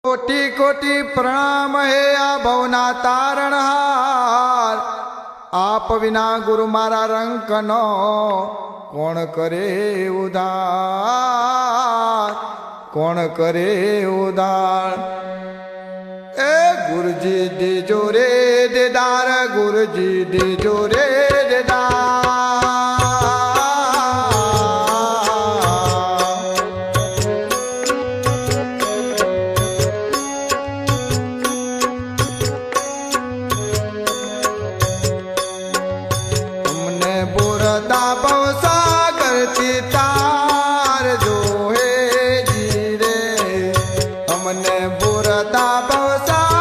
कोटि कोटि प्रणाम हे आ भवना तारणहार। आप विना गुरु मारा रंकनो कोण करे उदार, कोण करे उदार। ए गुरुजी दीजो रे देदार, गुरुजी दीजो रे देदार। बुरदा भवसागर तार जो है जी रे, हमने बुरदा भवसागर